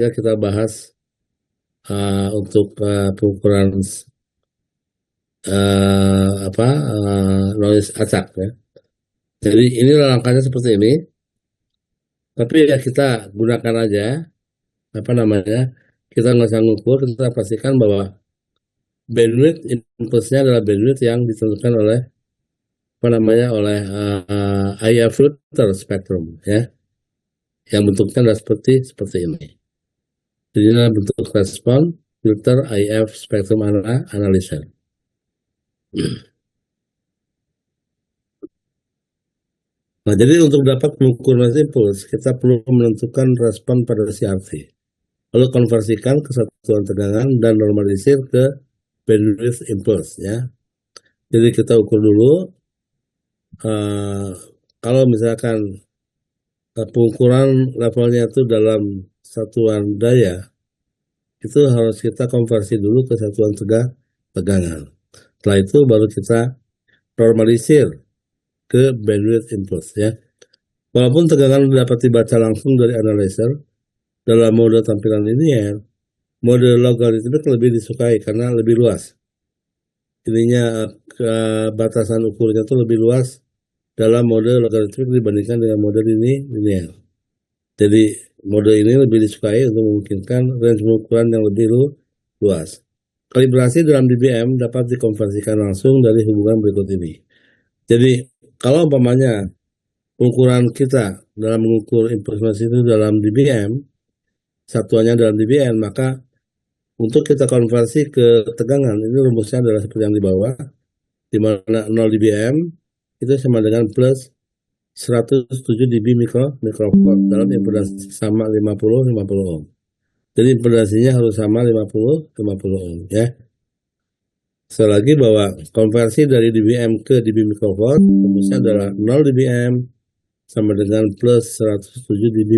ya kita bahas untuk pengukuran noise acak ya. Jadi ini langkahnya seperti ini, tapi ya kita gunakan aja apa namanya, kita nggak usah ngukur, kita pastikan bahwa bandwidth impulsnya adalah bandwidth yang ditentukan oleh apa namanya oleh IF filter spectrum ya, yang bentuknya adalah seperti ini. Jadi ini adalah bentuk respon filter IF spectrum analyzer. Nah, jadi untuk dapat mengukur noise impulse, kita perlu menentukan respon pada CRT. Lalu konversikan ke satuan tegangan dan normalisir ke bandwidth impulse ya. Jadi kita ukur dulu kalau misalkan pengukuran levelnya itu dalam satuan daya, itu harus kita konversi dulu ke satuan tegangan. Setelah itu baru kita normalisir ke bandwidth impulse ya. Walaupun tegangan dapat dibaca langsung dari analyzer dalam mode tampilan linear, mode logaritmik lebih disukai karena lebih luas. Ininya batasan ukurnya itu lebih luas dalam mode logaritmik dibandingkan dengan mode linear. Jadi mode ini lebih disukai untuk memungkinkan range pengukuran yang lebih luas. Kalibrasi dalam dBm dapat dikonversikan langsung dari hubungan berikut ini. Jadi kalau umpamanya ukuran kita dalam mengukur impulse itu dalam dBm, satuannya dalam dBm, maka untuk kita konversi ke tegangan, ini rumusnya adalah seperti yang di bawah, di mana 0 dBm itu sama dengan plus 107 dB mikrofarad dalam impedansi sama 50 ohm. Jadi impedansinya harus sama 50 ohm ya. Sekali lagi bahwa konversi dari dBm ke dB mikrofarad rumusnya adalah 0 dBm sama dengan plus 107 dB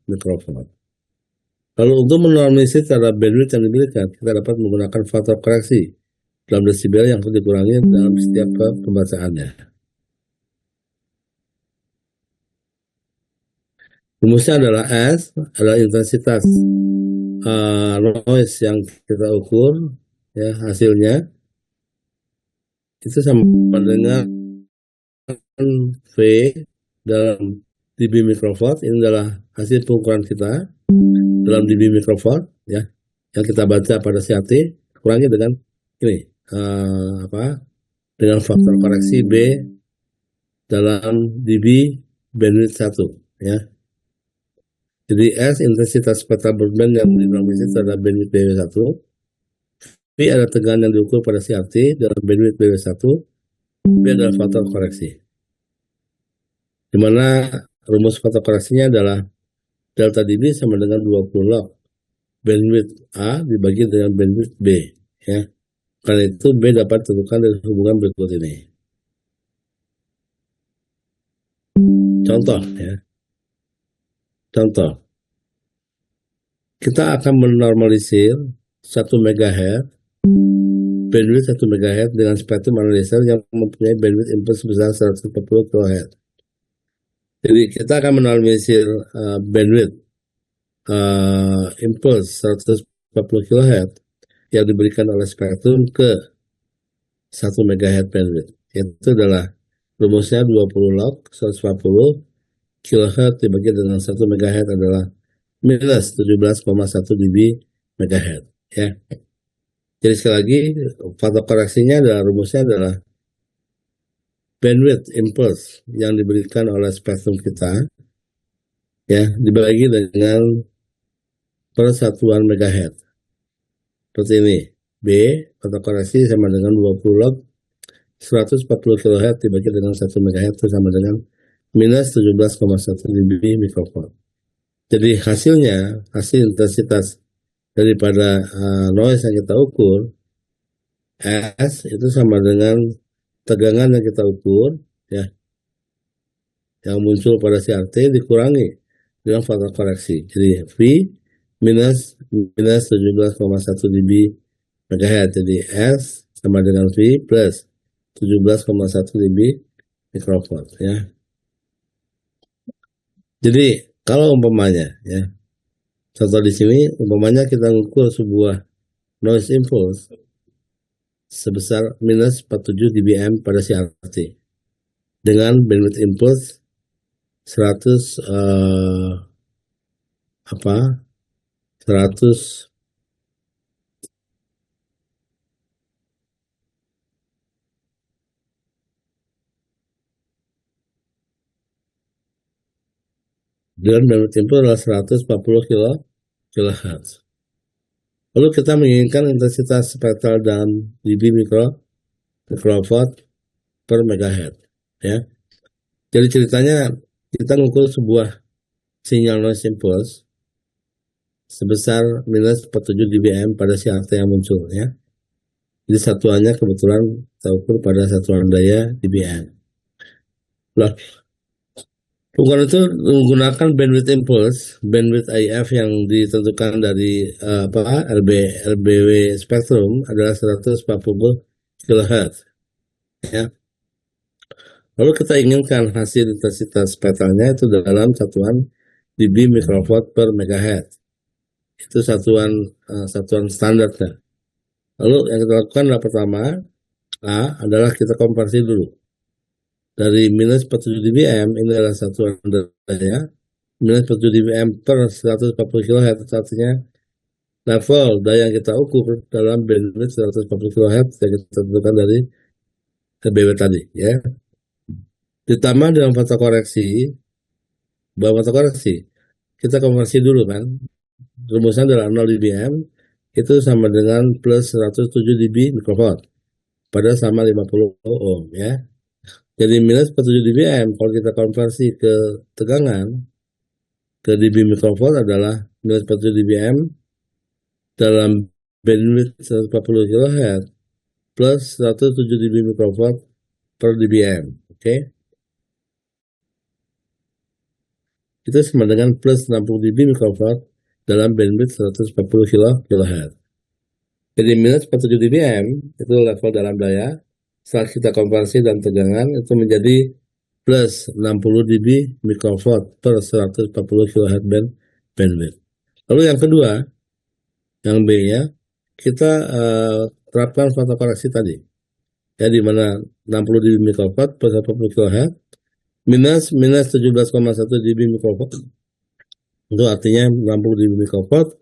mikrofarad. Lalu untuk menormalisir terhadap bandwidth yang diberikan, kita dapat menggunakan faktor koreksi dalam desibel yang harus dikurangi dalam setiap pembacaannya. Rumusnya adalah S, adalah intensitas noise yang kita ukur, ya hasilnya itu sama dengan V dalam dB mikrofarad. Ini adalah hasil pengukuran kita dalam dB mikrofarad ya, yang kita baca pada CAT, kurangi dengan ini dengan faktor koreksi B dalam dB bandwidth 1 ya. Jadi S intensitas spektra broadband yang dinormalisir terhadap bandwidth BW1, V adalah tegangan yang diukur pada CRT dalam bandwidth BW1, B adalah faktor koreksi. Di mana rumus faktor koreksinya adalah delta dB sama dengan 20 log bandwidth A dibagi dengan bandwidth B ya. Karena itu B dapat ditentukan dari hubungan berikut ini. Contoh ya. Contoh. Kita akan menormalisir 1 MHz bandwidth 1 MHz dengan spektrum analyzer yang mempunyai bandwidth impulse sebesar 140 kHz. Jadi kita akan menormalisir bandwidth impulse 140 kHz yang diberikan oleh spektrum ke 1 MHz bandwidth. Itu adalah rumusnya 20 log 140 kHz dibagi dengan 1 MHz adalah minus 17,1 dB MHz ya. Jadi sekali lagi faktor koreksinya adalah rumusnya adalah bandwidth impulse yang diberikan oleh spektrum kita ya dibagi dengan persatuan megahertz. Seperti ini. B faktor koreksi sama dengan 20 log 140 kHz dibagi dengan 1 MHz itu sama dengan minus 17,1 dB mikrofarad. Jadi hasilnya, hasil intensitas daripada noise yang kita ukur, S itu sama dengan tegangan yang kita ukur ya, yang muncul pada CRT dikurangi dengan faktor koreksi. Jadi V minus 17,1 dB MHz. Jadi S sama dengan V plus 17,1 dB mikrofarad ya. Jadi kalau umpamanya ya, Contoh di sini, umpamanya kita mengukur sebuah noise impulse sebesar minus 47 dBm pada CRT dengan bandwidth impulse 100 apa 100 dengan bandwidth impulse adalah 140 kilohertz. Lalu kita menginginkan intensitas spektral dan dB mikrowatt per megahertz, ya. Jadi ceritanya kita mengukur sebuah sinyal noise impulse sebesar minus 47 dBm pada CRT yang muncul, ya. Jadi satuannya kebetulan kita ukur pada satuan daya dBm. Nah, ukuran itu menggunakan bandwidth impulse, bandwidth IF yang ditentukan dari LBW spektrum adalah 140 kHz, ya. Lalu kita inginkan hasil intensitas spektralnya itu dalam satuan dB mikrowatt per megahertz. Itu satuan standarnya. Lalu yang kita lakukan adalah pertama adalah kita konversi dulu. Dari minus 47 dBm ini adalah satuan daya, minus 47 dBm per 140 kHz artinya level daya yang kita ukur dalam bandwidth 140 kHz yang kita tentukan dari BW tadi, ya. Ditambah dengan faktor koreksi, kita konversi dulu kan. Rumusnya adalah 0 dBm itu sama dengan plus 107 dB mikrowatt pada sama 50 ohm, ya. Jadi minus 47 dBm kalau kita konversi ke tegangan ke dB mikrowatt adalah minus 47 dBm dalam bandwidth 140 kHz plus 107 dB mikrowatt per dBm, oke. Itu sama dengan plus 60 dB mikrowatt dalam bandwidth 140 kHz. Jadi minus 47 dBm itu level dalam daya. Setelah kita konversi dan tegangan itu menjadi plus 60 dB mikrowatt per 140 kHz bandwidth. Lalu yang kedua, yang B-nya, kita terapkan faktor koreksi tadi. Ya, di mana 60 dB mikrowatt per 140 kHz minus 17,1 dB mikrowatt. Itu artinya 60 dB mikrowatt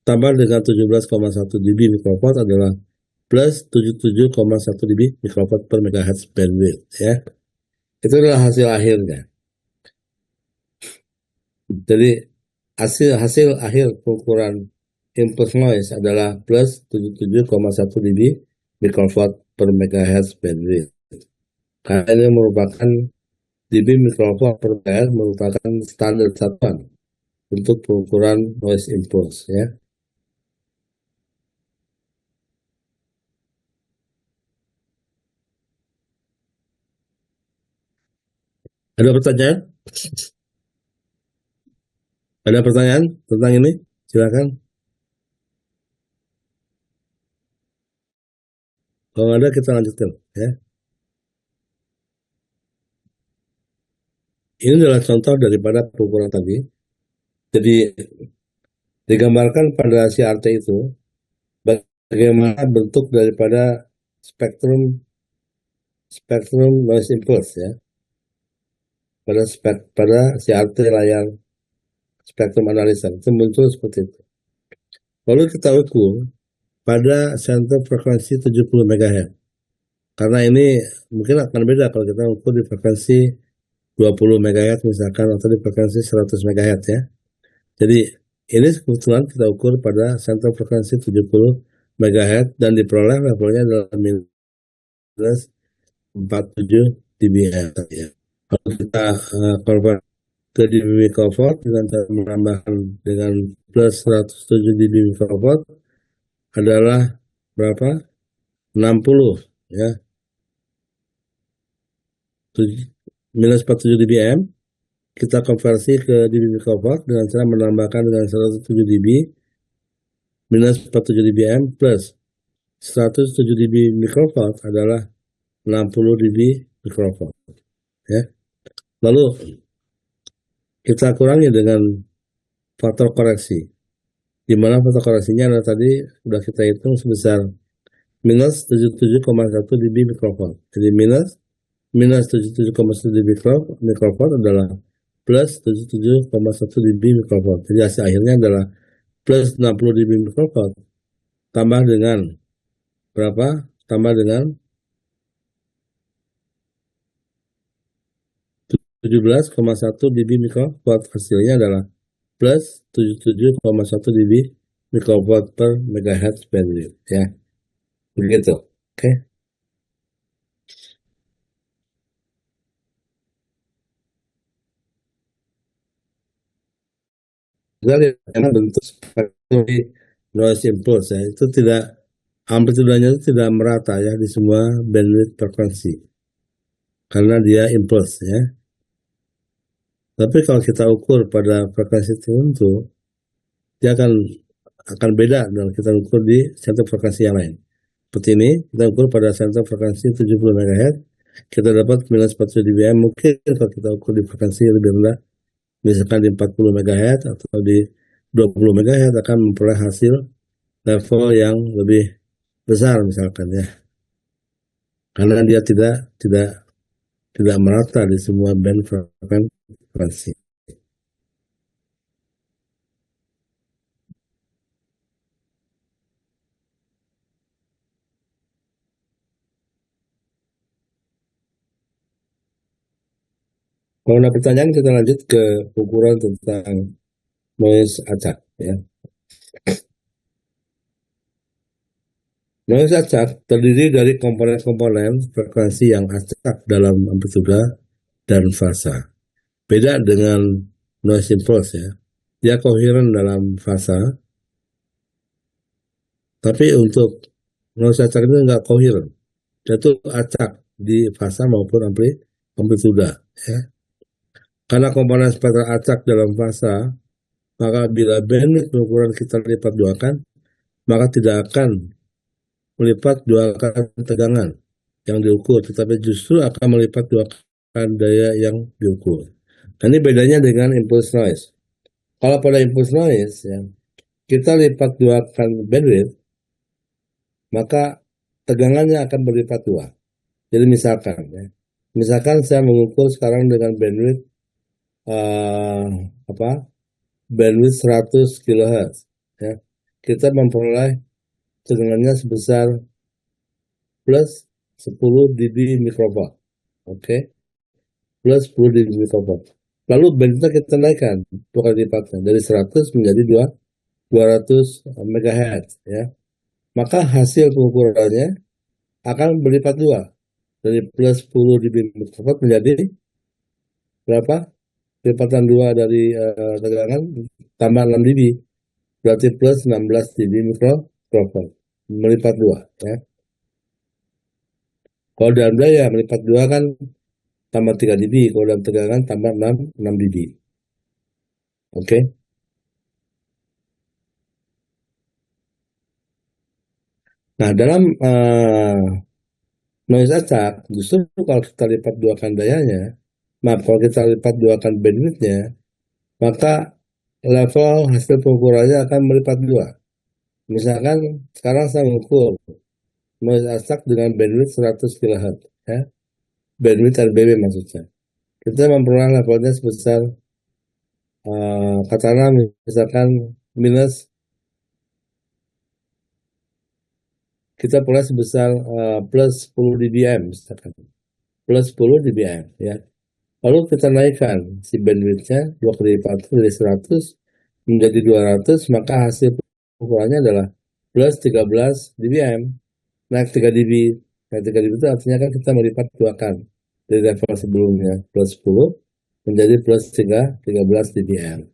tambah dengan 17,1 dB mikrowatt adalah plus 77,1 dB mikrowatt per megahertz bandwidth, ya. Itu adalah hasil akhirnya. Jadi hasil akhir pengukuran impulse noise adalah plus 77,1 dB mikrowatt per megahertz bandwidth. Karena ini merupakan dB mikrowatt per megahertz merupakan standar satuan untuk pengukuran noise impulse, ya. Ada pertanyaan? Ada pertanyaan tentang ini? Silakan. Kalau ada kita lanjutkan, ya. Ini adalah contoh daripada pengukuran tadi. Jadi digambarkan pada CRT itu bagaimana bentuk daripada spektrum noise impulse, ya. Pada CRT layar spektrum analisa itu muncul seperti itu. Lalu kita ukur pada center frekuensi 70 MHz. Karena ini mungkin akan beda kalau kita ukur di frekuensi 20 MHz misalkan atau di frekuensi 100 MHz, ya. Jadi ini kebetulan kita ukur pada center frekuensi 70 MHz dan diperoleh levelnya adalah minus 47 dBm, ya. Kalau kita convert ke dB mikrowatt dengan menambahkan dengan plus 107 dB mikrowatt adalah berapa? 60, ya. Minus 47 dBm kita konversi ke dB mikrowatt dengan cara menambahkan dengan 107 dB minus 47 dBm plus 107 dB mikrowatt adalah 60 dB mikrowatt, ya. Lalu kita kurangi dengan faktor koreksi. di mana frekuensinya adalah tadi sudah kita hitung sebesar minus 77,1 dB mikrofon. Jadi minus minus 77,1 dB mikrofon adalah plus 77,1 dB mikrofon. Jadi hasil akhirnya adalah plus 60 dB mikrofon tambah dengan berapa? Tambah dengan 17,1 dB mikrowatt, hasilnya adalah plus 77,1 dB mikrowatt per megahertz bandwidth, ya. Begitu. Oke. Kita lihat memang bentuk seperti noise impulse, ya. Itu tidak, amplitudanya itu tidak merata, ya, di semua bandwidth frekuensi. Karena dia impulse, ya. Tapi kalau kita ukur pada frekuensi tertentu, dia akan beda dengan kita ukur di satu frekuensi yang lain. Seperti ini, kita ukur pada sensor frekuensi 70 MHz, kita dapat minus 40 dBm. Mungkin kalau kita ukur di frekuensi yang lebih rendah, misalkan di 40 MHz atau di 20 MHz, akan memperoleh hasil level yang lebih besar misalkan, ya. Karena dia tidak merata di semua band frekuensi. Kalau ada pertanyaan, kita lanjut ke ukuran tentang noise acak, ya. Noise acak terdiri dari komponen-komponen frekuensi yang acak dalam amplituda dan fasa. Beda dengan noise impulse, ya. Dia koheren dalam fasa, tapi untuk noise acak itu nggak koheren. Dia tuh acak di fasa maupun amplituda, ya. Karena komponen spektral acak dalam fasa, maka bila bandwidth pengukuran kita lipat duakan, maka tidak akan melipat duakan tegangan yang diukur, tetapi justru akan melipat duakan daya yang diukur. Nah, ini bedanya dengan impulse noise. Kalau pada impulse noise, ya, kita lipat duakan bandwidth, maka tegangannya akan berlipat dua. Jadi misalkan, ya, misalkan saya mengukur sekarang dengan bandwidth uh, apa? Bandwidth 100 kHz, ya. Kita memperoleh tegangannya sebesar plus 10 dB mikrowatt. Oke. Plus 10 dB mikrowatt. Lalu bandwidthnya kita naikkan dua kali lipatnya dari 100 menjadi 200 MHz, ya. Maka hasil pengukurannya akan berlipat dua, dari plus 10 dB mikrowatt menjadi berapa? Lipatan dua dari tegangan tambah 6 dB, berarti plus 16 dB mikrowatt, melipat dua, ya. Kalau dalam daya melipat dua kan tambah 3 dB, kalau dalam tegangan tambah 6 dB. Oke. Nah, dalam noise acak, justru kalau kita lipat duakan dayanya, kalau kita lipat duakan bandwidthnya, maka level hasil pengukurannya akan melipat dua. Misalkan sekarang saya mengukur noise acak dengan bandwidth 100 kHz, ya. Bandwidth RBB maksudnya. Kita memperoleh levelnya sebesar katakanlah misalkan minus, kita peroleh sebesar plus 10 dBm misalkan. Plus 10 dBm, ya. Lalu kita naikkan si bandwidthnya dua kali lipat dari 100 menjadi 200, maka hasil ukurannya adalah plus 13 dBm, naik 3 dB. Nah, 3 dB itu artinya kan kita melipat duakan dari level sebelumnya plus 10 menjadi plus 13 dBm.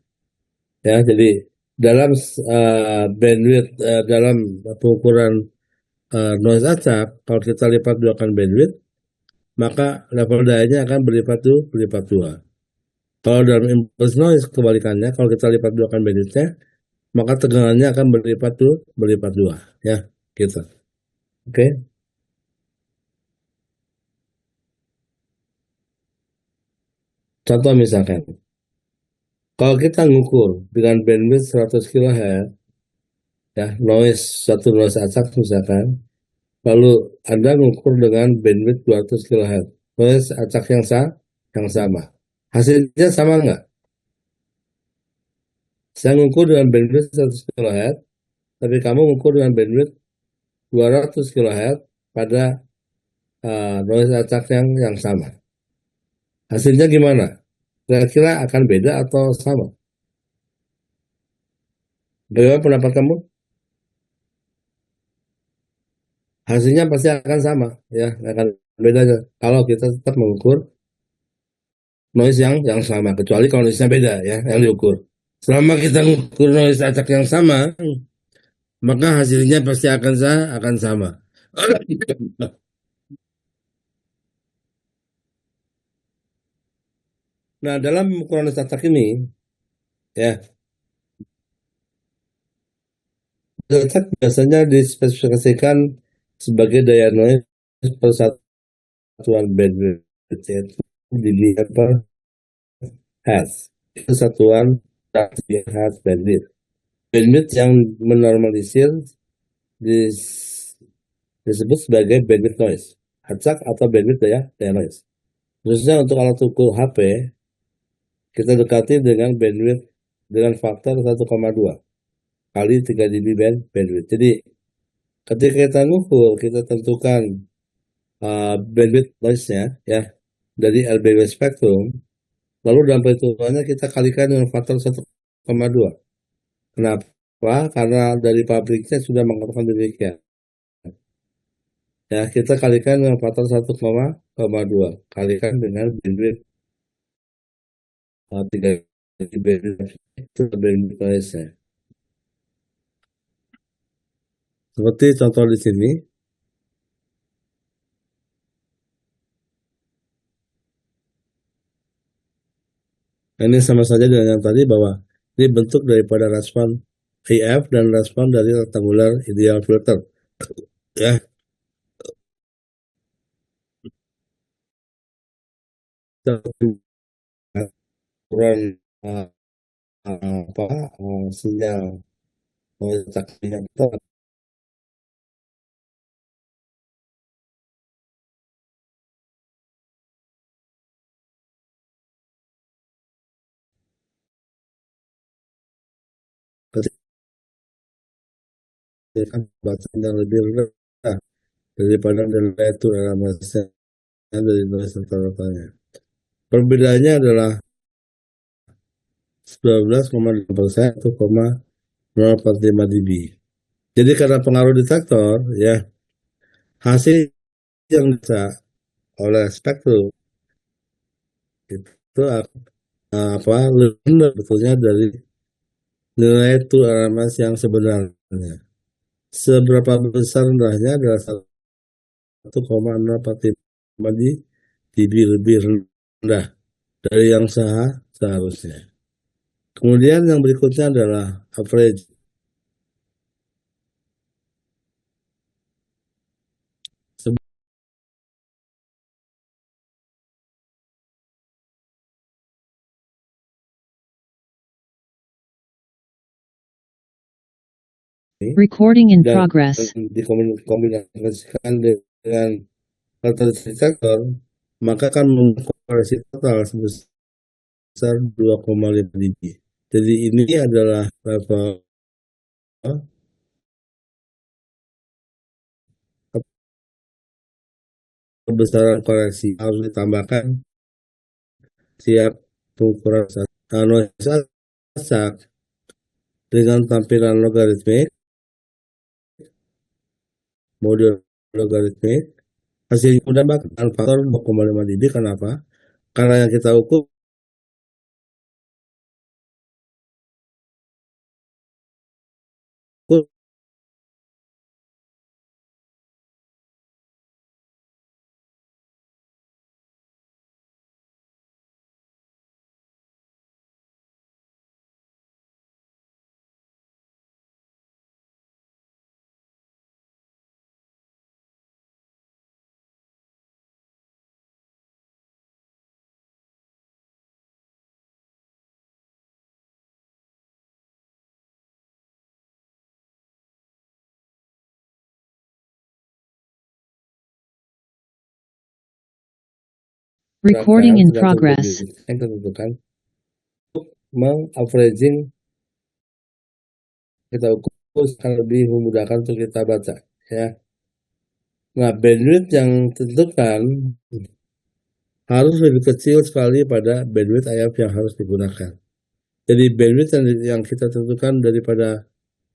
Ya, jadi dalam bandwidth, dalam pengukuran noise acak, kalau kita lipat duakan bandwidth, maka level dayanya akan berlipat dua. Kalau dalam impulse noise kebalikannya, kalau kita lipat duakan bandwidthnya, maka tegangannya akan berlipat dua, ya, gitu. Oke. Contoh misalkan, kalau kita ngukur dengan bandwidth 100 kHz, ya, satu noise acak misalkan, lalu Anda mengukur dengan bandwidth 200 kHz. Noise acak yang sama. Hasilnya sama nggak? Saya mengukur dengan bandwidth 100 kHz, tapi kamu mengukur dengan bandwidth 200 kHz pada noise acak yang sama. Hasilnya gimana? Kira-kira akan beda atau sama? Bagaimana pendapat kamu? Hasilnya pasti akan sama, ya, nggak akan bedanya. Kalau kita tetap mengukur noise yang sama, kecuali kalau noise-nya beda, ya, yang diukur. Selama kita mengukur noise acak yang sama, maka hasilnya pasti akan sama. Nah, dalam ukuran noise acak ini, ya, noise acak biasanya dispesifikasikan sebagai daya noise per satuan bandwidth, yaitu dB per hertz. Itu satuan hertz bandwidth. Bandwidth yang menormalisir dis- disebut sebagai bandwidth noise, acak atau bandwidth daya noise. Khususnya untuk alat ukur HP, kita dekati dengan bandwidth dengan faktor 1,2 kali 3 dB bandwidth. Jadi ketika kita ngukur, kita tentukan bandwidth noise-nya, ya, dari LBW spektrum, lalu dalam perhitungannya kita kalikan dengan faktor 1,2. Kenapa? Karena dari pabriknya sudah mengatakan demikian. Ya, kita kalikan dengan faktor 1,2. Kalikan dengan bandwidth 3 bandwidth itu bandwidth noise-nya. Seperti contoh di sini, ini sama saja dengan yang tadi bahwa ini bentuk daripada respon IF dan respon dari rectangular ideal filter. Ya, ukuran uh, apa sinyal letaknya kita ketika batas yang lebih rendah daripada nilai itu dalam dari nilai rata-ratanya. Perbedaannya adalah 12,8% 1,045 dB. Jadi karena pengaruh detektor, ya, hasil yang bisa oleh spektrum itu apa lebih rendah betulnya dari nilai itu RMS yang sebenarnya. Seberapa besar rendahnya adalah 1,045 dB lebih rendah dari yang seharusnya. Kemudian yang berikutnya adalah average. Recording in Dan progress. dikombinasikan dengan detektor, maka akan memproyeksi total sebesar 2,5 dB. Jadi ini adalah level kebesaran koreksi harus ditambahkan siap pengukuran noise acak dengan tampilan logaritmik, mode logaritmik, hasilnya mudah dengan faktor 2,5 dB. Kenapa? Karena yang kita ukur Recording in tergantung progress. bandwidth yang kita tentukan. Mengaveraging kita ukur akan lebih memudahkan untuk kita baca, ya. Nah, bandwidth yang ditentukan harus lebih kecil sekali pada bandwidth IF yang harus digunakan. Jadi bandwidth yang kita tentukan daripada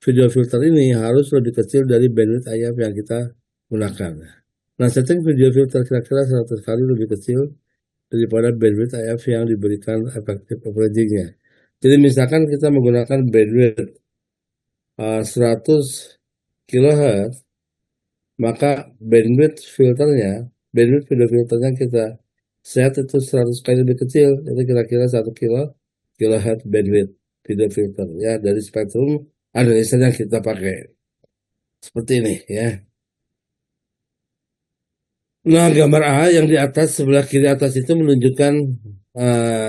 video filter ini harus lebih kecil dari bandwidth IF yang kita gunakan. Nah, setting video filter kira-kira 100 kali lebih kecil daripada bandwidth IF yang diberikan effective averaging-nya. Jadi misalkan kita menggunakan bandwidth 100 kHz, maka bandwidth video filternya kita set itu 100 kali lebih kecil, jadi kira-kira 1 kHz bandwidth video filter, ya, dari spektrum analyzer yang kita pakai. Seperti ini, ya. Nah, gambar A yang di atas, sebelah kiri atas itu menunjukkan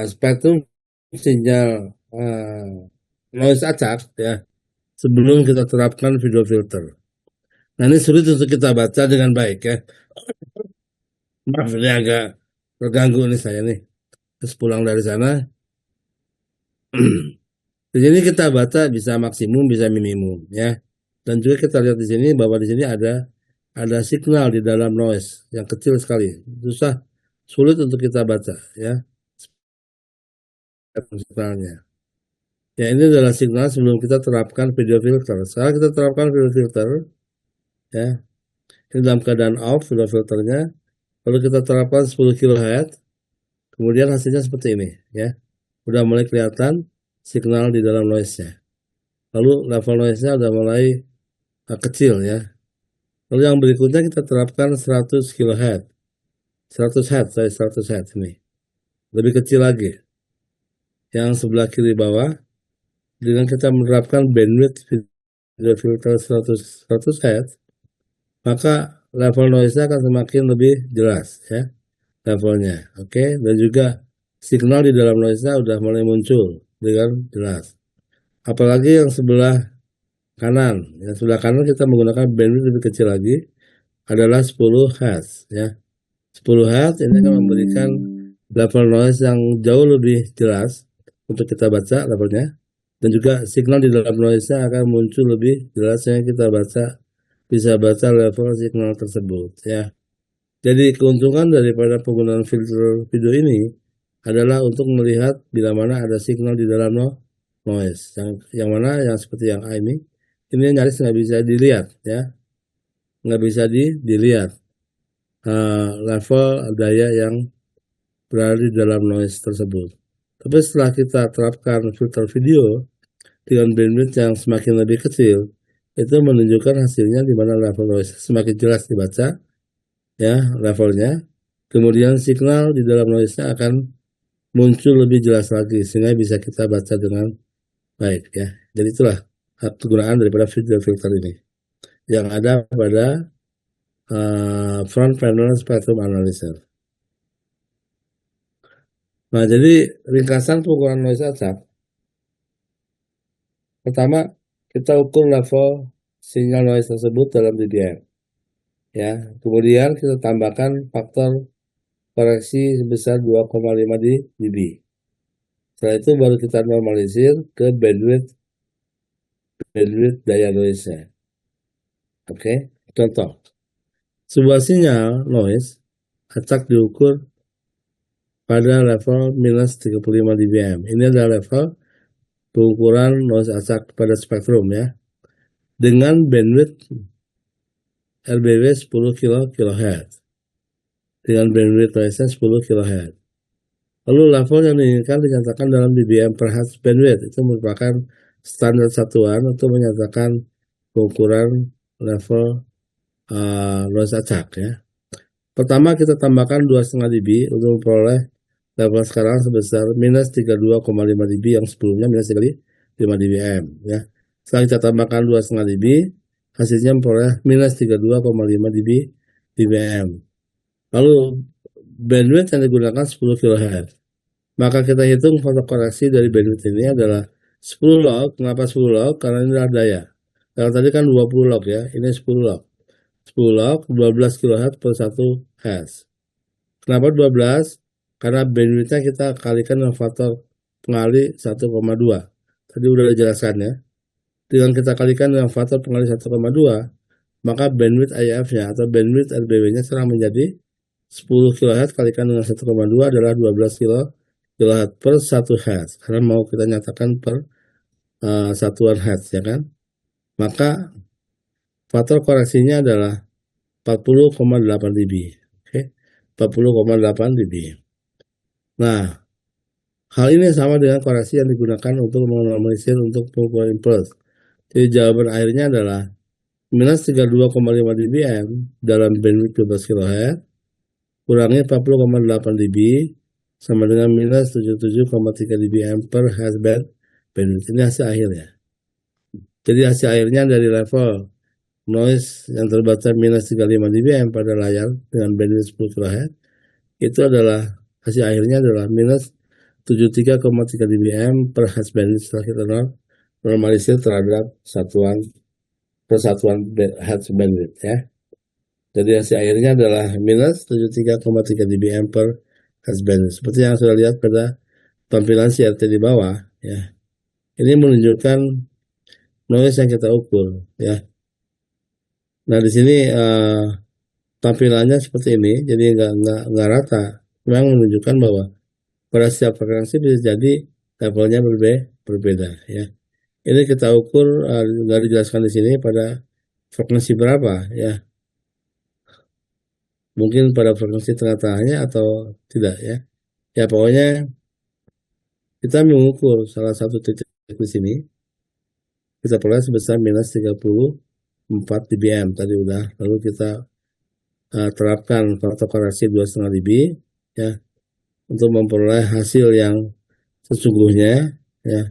spektrum sinyal noise acak, ya, sebelum kita terapkan video filter. Nah, ini sulit untuk kita baca dengan baik, ya. Maaf, ini agak terganggu nih saya nih. Terus pulang dari sana. Di sini kita baca bisa maksimum, bisa minimum, ya. Dan juga kita lihat di sini bahwa di sini ada signal di dalam noise yang kecil sekali. Sulit untuk kita baca, ya. Signalnya. Ya, ini adalah signal sebelum kita terapkan video filter. Setelah kita terapkan video filter, ya. Ini dalam keadaan off video filternya. Lalu kita terapkan 10 kHz. Kemudian hasilnya seperti ini, ya. Udah mulai kelihatan signal di dalam noise-nya. Lalu level noise-nya udah mulai kecil, ya. Lalu yang berikutnya kita terapkan 100 kHz. 100 Hz ini. Lebih kecil lagi. Yang sebelah kiri bawah, dengan kita menerapkan bandwidth video filter 100 Hz, maka level noise-nya akan semakin lebih jelas, ya, levelnya. Oke, dan juga signal di dalam noise-nya udah mulai muncul dengan jelas. Apalagi yang sebelah kanan. Yang sebelah kanan kita menggunakan bandwidth lebih kecil lagi, adalah 10 Hz, ya. 10 Hz ini akan memberikan level noise yang jauh lebih jelas untuk kita baca levelnya, dan juga signal di dalam noise-nya akan muncul lebih jelas sehingga kita bisa baca level signal tersebut, ya. Jadi keuntungan daripada penggunaan filter video ini adalah untuk melihat bila mana ada signal di dalam noise, yang mana yang seperti yang A ini nyaris nggak bisa dilihat, ya, nggak bisa dilihat level daya yang berada di dalam noise tersebut. Tapi setelah kita terapkan filter video dengan bandwidth yang semakin lebih kecil, itu menunjukkan hasilnya di mana level noise semakin jelas dibaca, ya, levelnya. Kemudian signal di dalam noise-nya akan muncul lebih jelas lagi sehingga bisa kita baca dengan baik, ya. Jadi itulah kegunaan daripada video filter ini yang ada pada front panel spectrum analyzer. Nah, jadi ringkasan pengukuran noise acak. Pertama, kita ukur level sinyal noise tersebut dalam dBm, ya. Kemudian kita tambahkan faktor koreksi sebesar 2,5 dB. Setelah itu baru kita normalisir ke bandwidth daya noise-nya. Oke, contoh. Sebuah sinyal noise acak diukur pada level minus 35 dBm. Ini adalah level pengukuran noise acak pada spektrum, ya, dengan bandwidth RBW 10 kHz, dengan bandwidth noise-nya 10 kHz. Lalu level yang diinginkan dinyatakan dalam dBm per hertz bandwidth. Itu merupakan standar satuan untuk menyatakan pengukuran level noise acak, ya. Pertama kita tambahkan 2,5 dB untuk memperoleh level sekarang sebesar minus 32,5 dB yang sebelumnya minus 35 dBm, ya. Setelah kita tambahkan 2,5 dB, hasilnya memperoleh minus 32,5 dBm. Lalu bandwidth yang digunakan 10 kHz. Maka kita hitung faktor koreksi dari bandwidth ini adalah 10 log. Kenapa 10 log? Karena ini adalah daya. Kalau tadi kan 20 log, ya, ini 10 log. 10 log 12 kHz per 1 Hz. Kenapa 12? Karena bandwidthnya kita kalikan dengan faktor pengali 1,2. Tadi udah dijelaskan ya. Dengan kita kalikan dengan faktor pengali 1,2, maka bandwidth IF-nya atau bandwidth RBW-nya sekarang menjadi 10 kHz kalikan dengan 1,2 adalah 12 kHz per 1 Hz. Karena mau kita nyatakan per satuan Hz, ya kan? Maka faktor koreksinya adalah 40,8 dB. Oke, 40,8 dB. Nah, hal ini sama dengan koreksi yang digunakan untuk menormalisir untuk pengukuran impuls. Jadi jawaban akhirnya adalah minus 32,5 dBm dalam bandwidth 12 kHz kurangi 40,8 dB sama dengan minus 77,3 dBm per Hz bandwidth. Ini hasil akhirnya. Jadi hasil akhirnya dari level noise yang terbaca minus 35 dBm pada layar dengan bandwidth 10 kHz itu adalah hasil akhirnya adalah minus 73,3 dBm per Hz bandwidth setelah kita normalisir terhadap persatuan Hz bandwidth ya. Jadi hasil akhirnya adalah minus 73,3 dBm per Hz bandwidth. Seperti yang sudah lihat pada tampilan CRT di bawah ya. Ini menunjukkan noise yang kita ukur ya. Nah di sini tampilannya seperti ini, jadi nggak rata. Memang menunjukkan bahwa pada setiap frekuensi bisa jadi levelnya berbeda ya. Ini kita ukur nggak dijelaskan di sini pada frekuensi berapa ya. Mungkin pada frekuensi tengah-tengahnya atau tidak ya. Ya pokoknya kita mengukur salah satu titik di sini. Kita peroleh sebesar minus 34 dBm tadi udah. Lalu kita terapkan faktor koreksi 2,5 dB ya untuk memperoleh hasil yang sesungguhnya ya,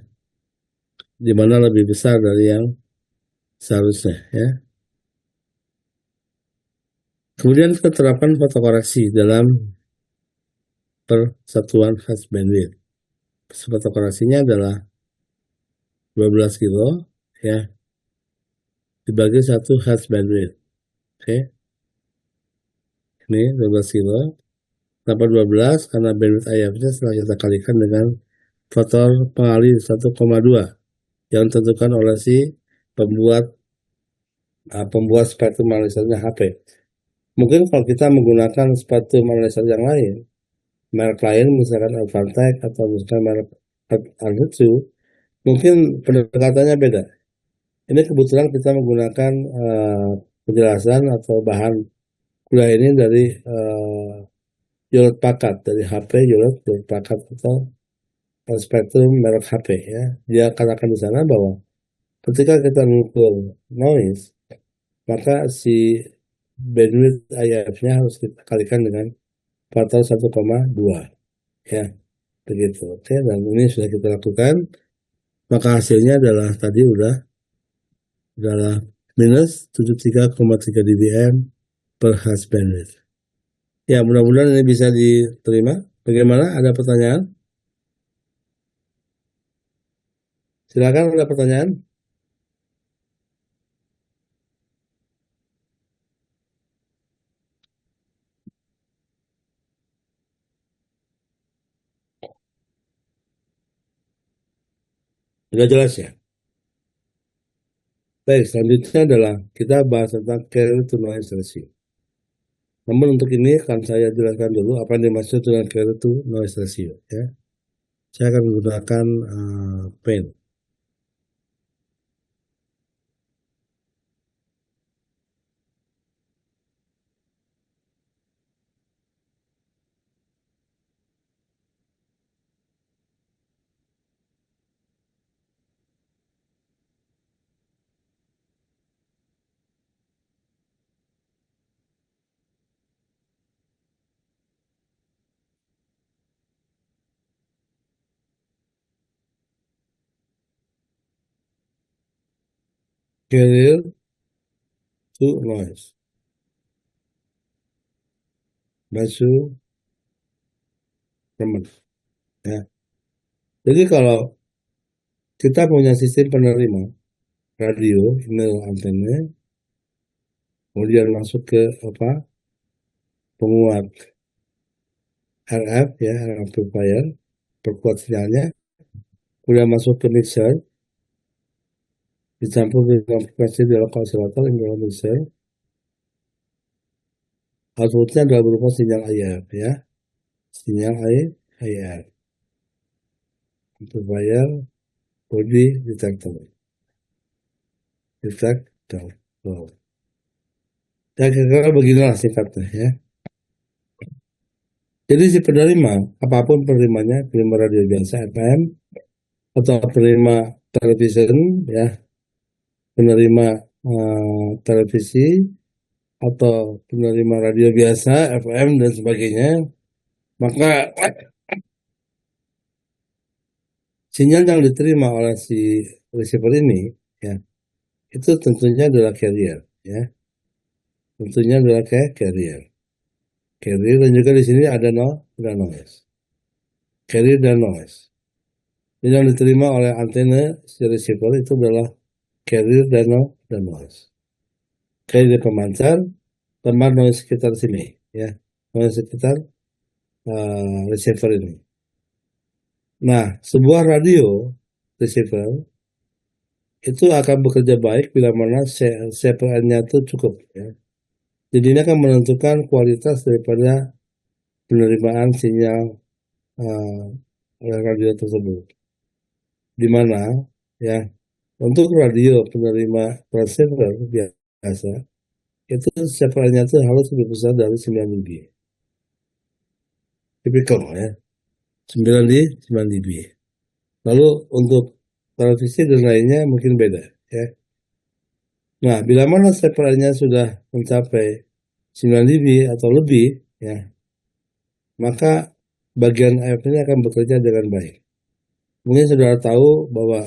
di mana lebih besar dari yang seharusnya ya. Kemudian kita terapkan faktor koreksi dalam persatuan Hz bandwidth. Faktor koreksinya adalah 12 kilo ya dibagi 1 Hz bandwidth. Oke. Ini 12 kilo. Kenapa 12? Karena bandwidth IF-nya setelah kita kalikan dengan faktor pengali 1,2 yang ditentukan oleh si pembuat spektrum analisatornya HP. Mungkin kalau kita menggunakan spektrum analisator yang lain, merek lain misalkan Advantech atau misalkan merek Anutsu, mungkin pendekatannya beda. Ini kebetulan kita menggunakan penjelasan atau bahan kuliah ini dari Hewlett Packard, dari HP Hewlett Packard atau spektrum merek HP ya. Dia katakan di sana bahwa ketika kita mengukur noise, maka si bandwidth IF-nya harus kita kalikan dengan faktor 1,2 ya. Begitu. Oke, dan ini sudah kita lakukan. Maka hasilnya adalah tadi adalah minus 73,3 dBm per Hz bandwidth. Ya, mudah-mudahan ini bisa diterima. Bagaimana? Ada pertanyaan? Silakan, ada pertanyaan? Sudah jelas ya? Baik, selanjutnya adalah kita bahas tentang carrier to noise ratio. Namun untuk ini akan saya jelaskan dulu apa yang dimaksud dengan carrier to noise ratio ya. Saya akan menggunakan pen. Carrier to noise measurement ya. Jadi kalau kita punya sistem penerima radio, email, antena, kemudian masuk ke penguat RF ya, amplifier, perkuat sinyalnya, kemudian masuk ke mixer, dicampur dengan frekuensi di lokal oscillator yang mixer, outputnya adalah berupa sinyal IF ya, sinyal IF, amplifier, body detector, detector. Oh. Ya kira-kira beginilah singkatnya ya. Jadi si penerima, apapun penerimanya, penerima radio biasa FM, atau penerima television ya, penerima televisi, atau penerima radio biasa, FM dan sebagainya, maka sinyal yang diterima oleh si receiver ini, ya, itu tentunya adalah carrier, ya, tentunya adalah carrier, carrier dan juga di sini ada ada noise, carrier dan noise. Jadi yang diterima oleh antena si receiver itu adalah carrier dan noise. Carrier pemancar, tambah noise sekitar sini, ya, noise sekitar receiver ini. Nah, sebuah radio receiver itu akan bekerja baik bila mana CPR-nya itu cukup. Ya. Jadi ini akan menentukan kualitas daripada penerimaan sinyal radio tersebut. Di mana ya untuk radio penerima transceiver biasa itu CPR-nya itu harus lebih besar dari 9 dB. Tipikal ya, 9 dB. Lalu untuk televisi dan lainnya mungkin beda ya. Nah, bila mana separannya sudah mencapai 9 dB atau lebih, ya, maka bagian AF ini akan bekerja dengan baik. Mungkin saudara tahu bahwa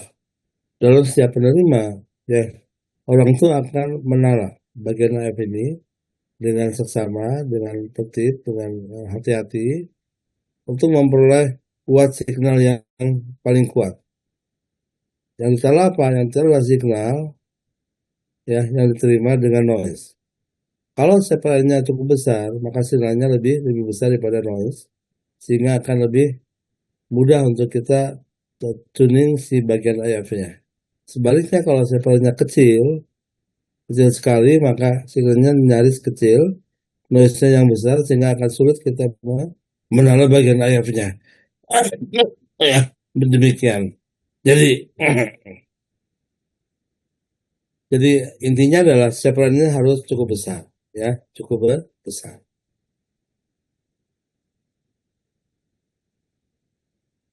dalam setiap penerima, ya, orang itu akan menala bagian AF ini dengan seksama, dengan tertib, dengan hati-hati untuk memperoleh kuat signal yang paling kuat. Yang salah apa? Yang salah signal ya yang diterima dengan noise. Kalau separannya cukup besar, maka sinyalnya lebih besar daripada noise, sehingga akan lebih mudah untuk kita tuning si bagian IF-nya. Sebaliknya kalau separannya kecil, kecil sekali, maka sinyalnya nyaris kecil, noise-nya yang besar, sehingga akan sulit kita mengenal bagian IF-nya. Ya, demikian. Jadi, jadi intinya adalah separannya harus cukup besar, ya, cukup besar.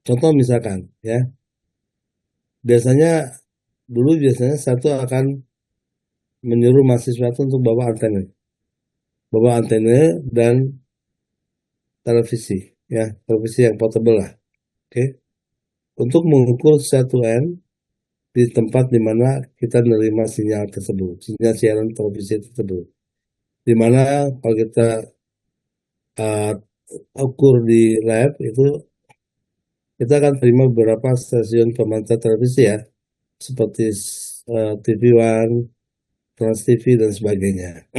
Contoh misalkan, ya, biasanya dulu biasanya satu akan menyuruh mahasiswa itu untuk bawa antena dan televisi, ya, televisi yang portable lah, oke, untuk mengukur satuan di tempat di mana kita menerima sinyal tersebut, sinyal siaran televisi tersebut, di mana kalau kita uh, ukur di lab itu kita akan terima beberapa stasiun pemancar televisi ya, seperti TV One, Trans TV dan sebagainya.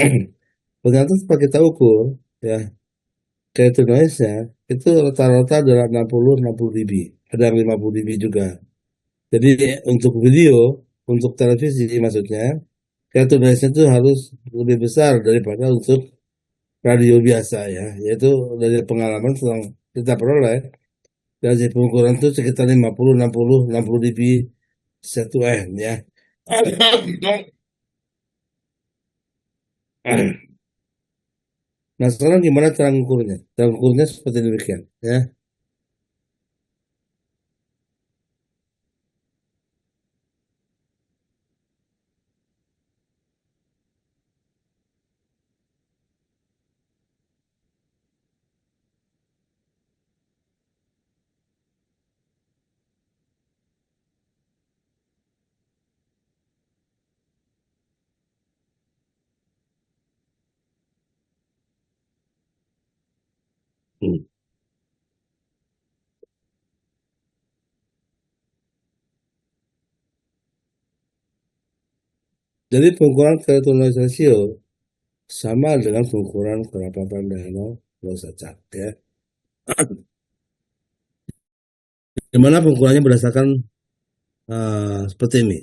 Ternyata setelah kita ukur, ya, kayak noise-nya itu rata-rata adalah 60 dB. Ada yang 50 dB juga. Jadi untuk video, untuk televisi maksudnya, kayak noise-nya itu harus lebih besar daripada untuk radio biasa ya. Yaitu dari pengalaman yang kita peroleh, dari pengukuran itu sekitar 50, 60, 60 dB satu N ya. Nah sekarang gimana cara mengukurnya? Cara mengukurnya seperti demikian ya. Hmm. Jadi pengukuran keratosis rasio sama dengan pengukuran kerapatan dana loss acak ya. Dimana pengukurannya berdasarkan seperti ini.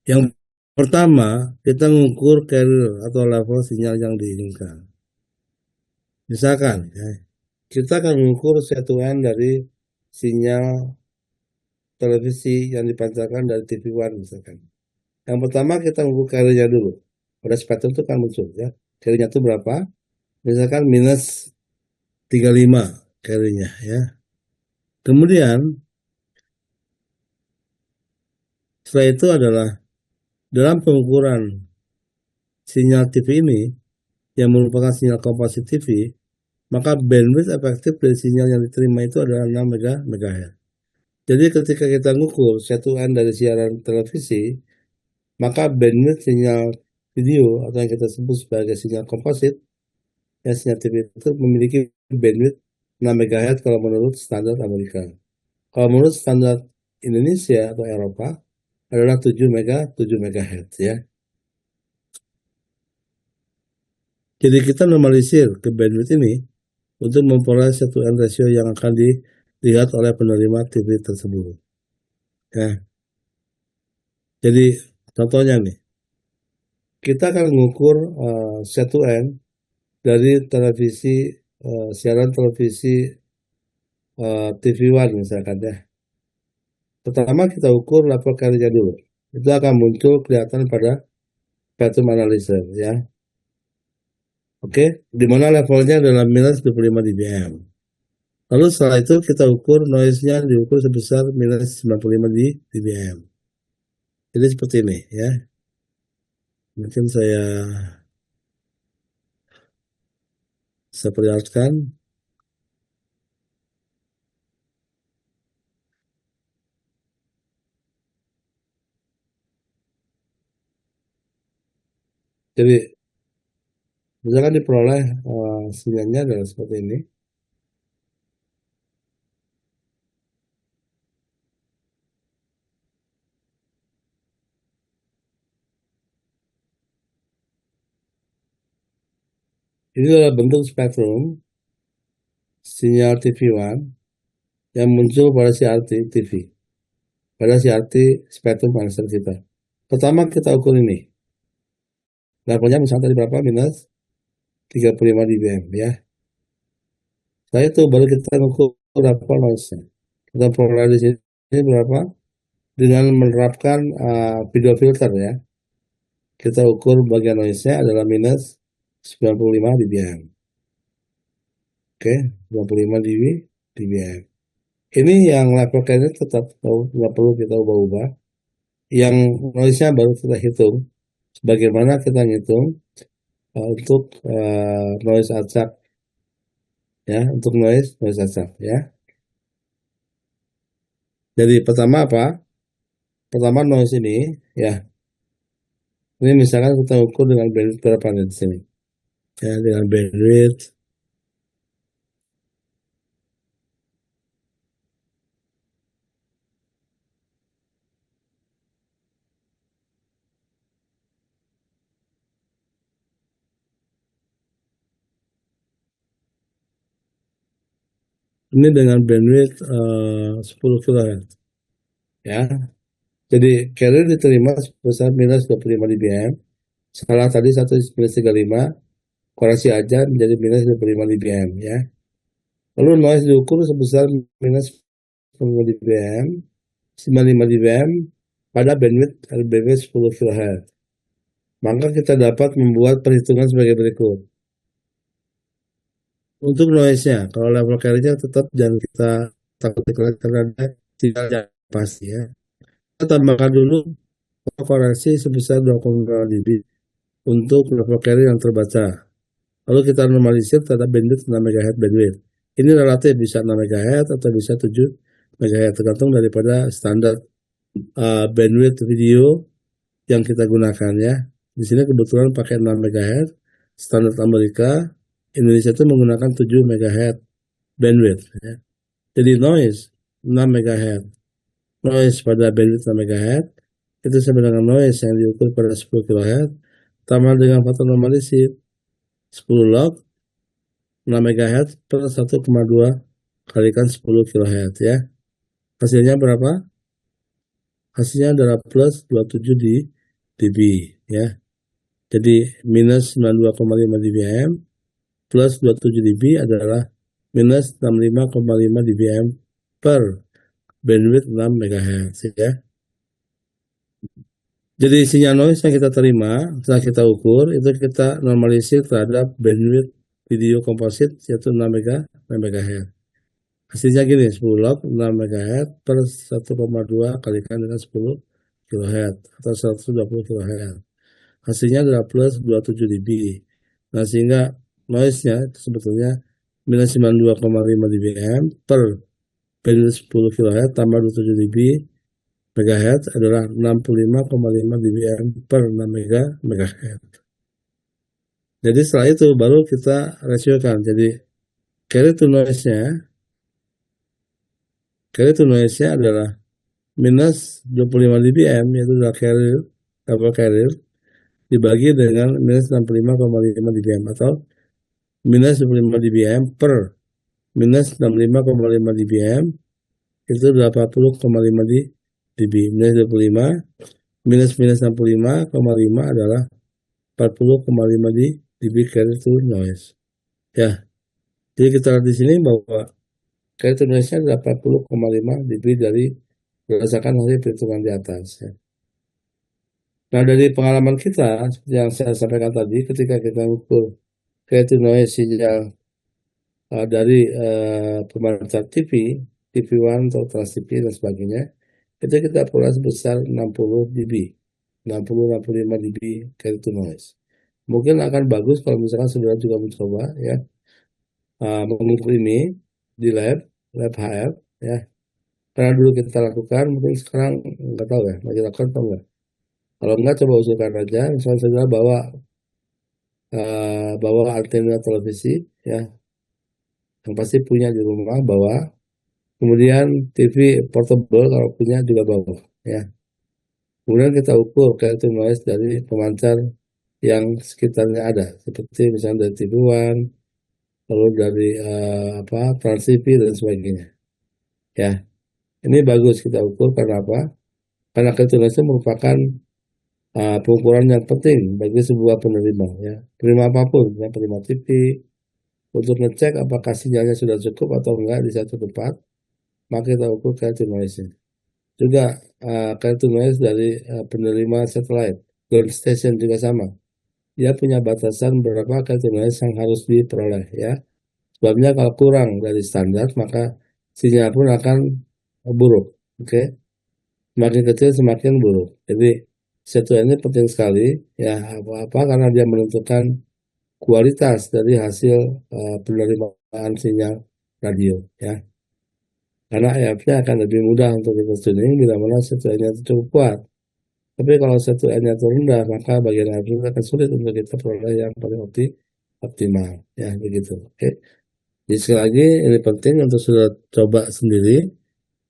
Yang pertama, kita mengukur carrier atau level sinyal yang diinginkan. Misalkan, ya, kita akan mengukur satuan dari sinyal televisi yang dipancarkan dari TV One misalkan. Yang pertama kita mengukur carrier dulu. Pada spektrum itu kan muncul ya. Carrier itu berapa? Misalkan minus 35 carrier ya. Kemudian setelah itu adalah dalam pengukuran sinyal TV ini yang merupakan sinyal komposit TV, maka bandwidth efektif dari sinyal yang diterima itu adalah 6 MHz. Jadi ketika kita mengukur satuan dari siaran televisi, maka bandwidth sinyal video atau yang kita sebut sebagai sinyal komposit, yang sinyal TV itu memiliki bandwidth 6 MHz kalau menurut standar Amerika. Kalau menurut standar Indonesia atau Eropa adalah 7 MHz ya. Jadi kita normalisir ke bandwidth ini untuk memperoleh satuan rasio yang akan dilihat oleh penerima TV tersebut. Ya. Jadi contohnya nih, kita akan mengukur satuan dari televisi siaran televisi TV One misalkan ya. Pertama kita ukur level carrier dulu. Itu akan muncul kelihatan pada spectrum analyzer ya. Oke, di mana levelnya adalah minus 25 dBm. Lalu setelah itu kita ukur noise-nya diukur sebesar minus 95 dBm. Jadi seperti ini ya. Mungkin saya perlihatkan. Jadi misalkan diperoleh sinyalnya adalah seperti ini. Ini adalah bentuk spektrum sinyal TV One yang muncul pada CRT TV. Pada CRT spektrum analyzer kita. Pertama kita ukur ini. Levelnya misalnya tadi berapa? Minus 35 dBm ya. Setelah itu baru kita ukur level noise-nya. Kita peroleh di sini berapa? Dengan menerapkan video filter ya. Kita ukur bagian noise-nya adalah minus 95 dBm. Oke, 95 dBm. Ini yang level carrier tetap nggak perlu kita ubah-ubah. Yang noise-nya baru kita hitung. Sebagaimana kita ngitung untuk noise acak ya, untuk noise acak ya. Jadi pertama apa? Pertama noise ini ya. Ini misalkan kita ukur dengan bandwidth berapa nih di sini? Ya, dengan bandwidth ini dengan bandwidth 10 kHz ya. Jadi carrier diterima sebesar minus 25 dBm. Skala tadi 1/35, koreksi aja menjadi minus 25 dBm ya. Lalu noise diukur sebesar minus 10 dBm, 95 dBm pada bandwidth 10 kHz. Maka kita dapat membuat perhitungan sebagai berikut. Untuk noise-nya, kalau level carrier tetap jangan kita takut karena ada tidak pasti ya. Kita tambahkan dulu koreksi sebesar 2,5 dB untuk level carrier yang terbaca. Lalu kita normalisir terhadap bandwidth 6 MHz bandwidth. Ini relatif bisa 6 MHz atau bisa 7 MHz tergantung daripada standar bandwidth video yang kita gunakan ya. Di sini kebetulan pakai 6 MHz, standar Amerika, Indonesia itu menggunakan 7 MHz bandwidth ya. Jadi noise 6 MHz. Noise pada bandwidth 6 MHz itu sama dengan noise yang diukur pada 10 kHz tambah dengan faktor normalisir 10 log 6 MHz per 1,2 kalikan 10 kHz ya. Hasilnya berapa? Hasilnya adalah plus 27 di dB ya. Jadi minus 92,5 dBm plus 27 dB adalah minus 65,5 dBm per bandwidth 6 MHz ya. Jadi sinyal noise yang kita terima setelah kita ukur itu kita normalisir terhadap bandwidth video komposit yaitu 6 MHz. Hasilnya gini, 10 log 6 MHz per 1,2 kalikan dengan 10 kHz atau 120 kHz. Hasilnya adalah plus 27 dB. Nah, sehingga noise-nya sebetulnya minus 92,5 dBm per bandwidth 10 kHz tambah 27 dB MHz adalah 65,5 dBm per 6 MHz. Jadi setelah itu baru kita rasiokan. Jadi carry to noise-nya adalah minus 25 dBm yaitu adalah carrier dibagi dengan minus 65,5 dBm atau minus 25 dBm per minus 65,5 dBm itu 80,5 dB. Minus 25 minus 65,5 adalah 40,5 dB carrier to noise. Ya, jadi kita lihat di sini bahwa carrier to noise-nya adalah 40,5 dB dari berdasarkan hasil perhitungan di atas. Ya. Nah, dari pengalaman kita yang saya sampaikan tadi, ketika kita ukur carrier to noise sinyal dari pemancar TV One atau Trans TV dan sebagainya, itu kita peroleh sebesar 60 dB, 60-65 dB carrier to noise. Mungkin akan bagus kalau misalkan saudara juga mencoba ya mengukur ini di lab HF ya. Karena dulu kita lakukan, mungkin sekarang nggak tahu ya, masih lakukan atau enggak. Kalau enggak coba usulkan aja, misalnya saudara bawa antena televisi ya, yang pasti punya di rumah bawa. Kemudian TV portable kalau punya juga bawa ya. Kemudian kita ukur carrier to noise dari pemancar yang sekitarnya ada, seperti misalnya dari TV One, lalu dari Trans TV dan sebagainya. Ya, ini bagus kita ukur karena apa? Karena carrier to noise itu merupakan pengukuran yang penting bagi sebuah penerima ya. Penerima apapun, ya, penerima TV, untuk ngecek apakah sinyalnya sudah cukup atau enggak di satu tempat, maka kita ukur carrier to noise-nya. Juga carrier to noise dari penerima satelit, ground station juga sama. Dia punya batasan berapa carrier to noise yang harus diperoleh ya. Sebabnya kalau kurang dari standar maka sinyal pun akan buruk. Oke. Semakin kecil semakin buruk. Jadi satu ini penting sekali ya apa karena dia menentukan kualitas dari hasil penerimaan sinyal radio ya. Karena AF-nya akan lebih mudah untuk kita tuning bila mana satu N-nya itu cukup kuat. Tapi kalau satu N-nya itu rendah, maka bagian AF itu akan sulit untuk kita peroleh yang paling optimal. Ya, begitu. Oke. Jadi sekali lagi ini penting untuk sudah coba sendiri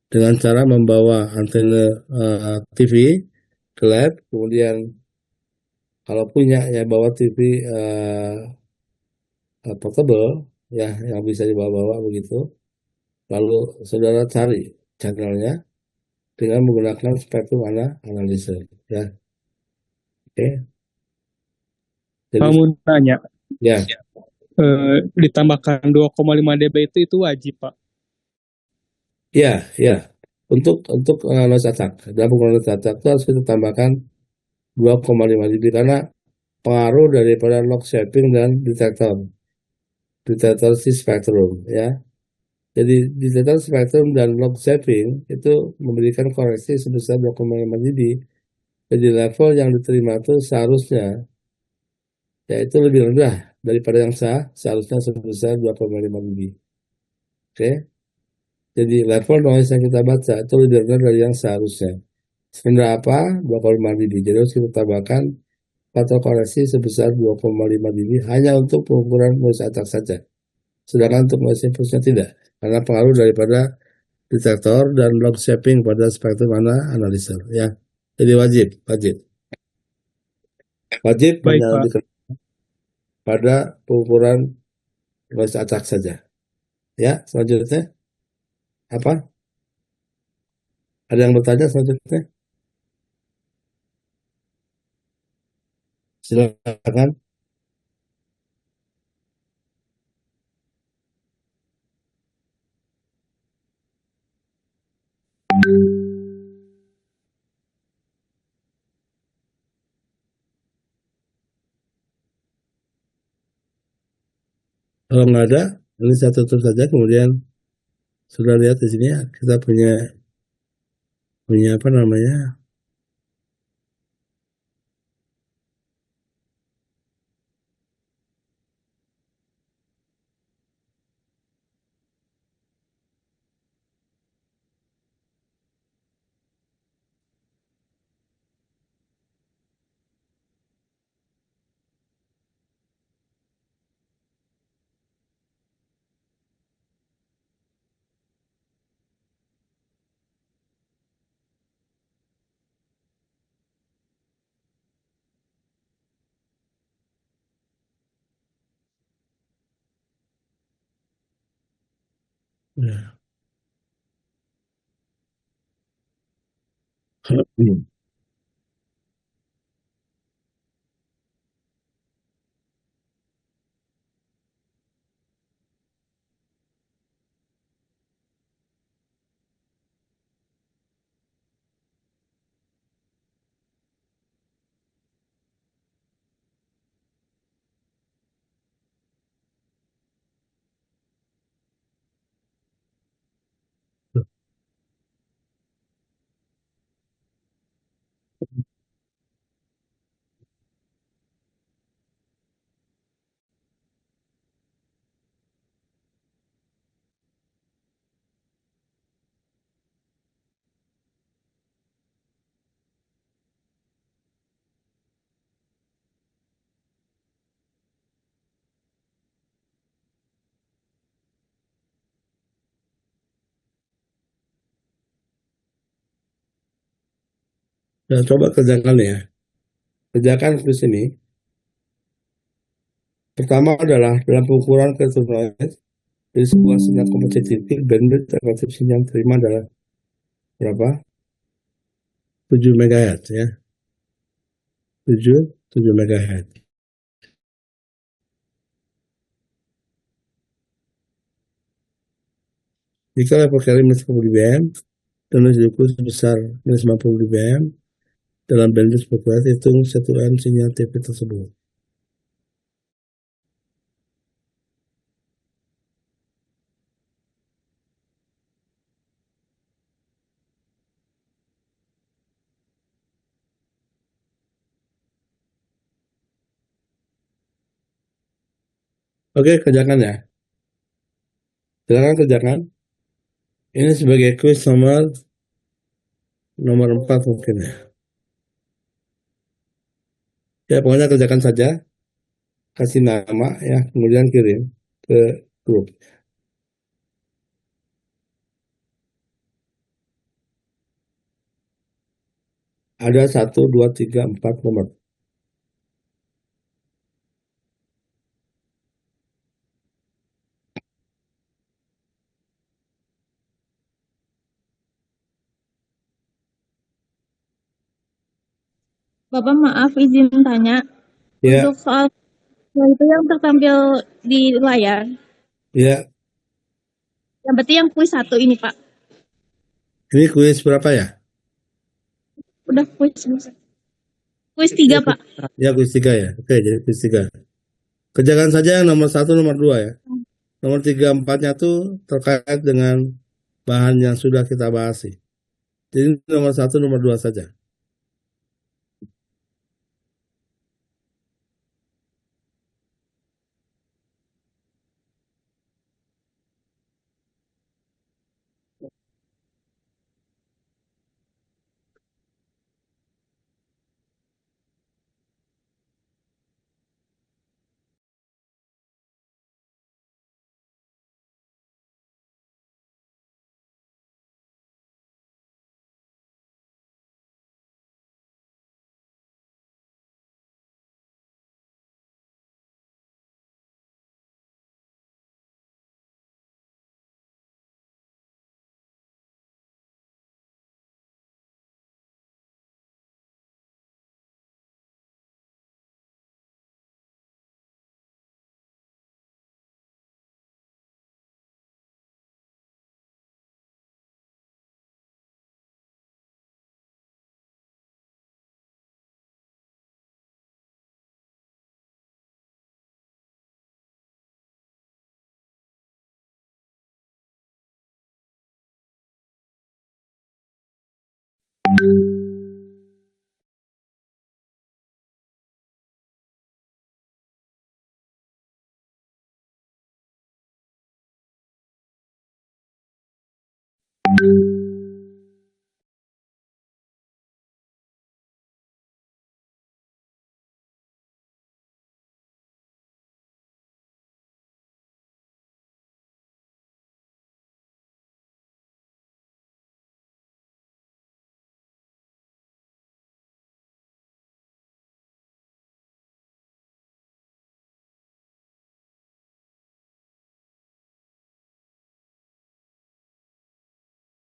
dengan cara membawa antena TV ke lab, kemudian kalau punya ya bawa TV portable ya yang bisa dibawa-bawa begitu. Lalu saudara cari channelnya dengan menggunakan spektrum analisa ya. Oke. Jadi Kamu nanya, ya ditambahkan 2,5 dB itu wajib, Pak. ya untuk noise acak dalam penggunaan noise acak itu harus kita tambahkan 2,5 dB karena pengaruh daripada log shaping dan detektor si spektrum ya. Jadi detektor spektrum dan log shaping itu memberikan koreksi sebesar 2,5 dB. Jadi level yang diterima itu seharusnya yaitu lebih rendah daripada yang seharusnya sebesar 2,5 dB. Oke. Jadi level noise yang kita baca itu lebih rendah dari yang seharusnya. Serendah apa? 2,5 dB. Jadi harus kita tambahkan faktor koreksi sebesar 2,5 dB hanya untuk pengukuran noise acak saja. Sedangkan untuk noise impulse-nya tidak. Karena pengaruh daripada detektor dan log shaping pada spektrum analisa. Ya. Jadi wajib Baik, hanya Pak. pada pengukuran noise acak saja. Ya, selanjutnya. Apa? Ada yang bertanya selanjutnya? Silakan. Kalau nggak ada, ini saya tutup saja. Kemudian sudah lihat di sini ya, kita punya punya apa namanya? Ya. Ya, coba kerjakan ya. Kerjakan di sini. Pertama adalah dalam pengukuran keturunan dari sebuah sinyal kompetitif bandwidth relatif sinyal yang terima adalah berapa? 7 MHz ya. 7 MHz. Jika level carry minus 50 dBm dan resiko sebesar minus 50 dBm dalam bandwidth berkualitas, hitung 1M sinyal TV tersebut. Oke, kerjakan ya. Silakan kerjakan. Ini sebagai quiz nomor 4 mungkin ya. Ya, pokoknya kerjakan saja. Kasih nama ya, kemudian kirim ke grup. Ada 1, 2, 3, 4 nomor. Bapak maaf izin tanya, Ya, untuk soal itu yang tertampil di layar, ya. yang berarti yang kuis 1 ini Pak, Ini kuis berapa ya? udah kuis 3 Pak. Ya, kuis 3 ya. Oke, jadi kuis 3. Kerjakan saja yang nomor 1, nomor 2 ya. Nomor 3, 4-nya tuh terkait dengan bahan yang sudah kita bahas sih. Jadi nomor 1, nomor 2 saja.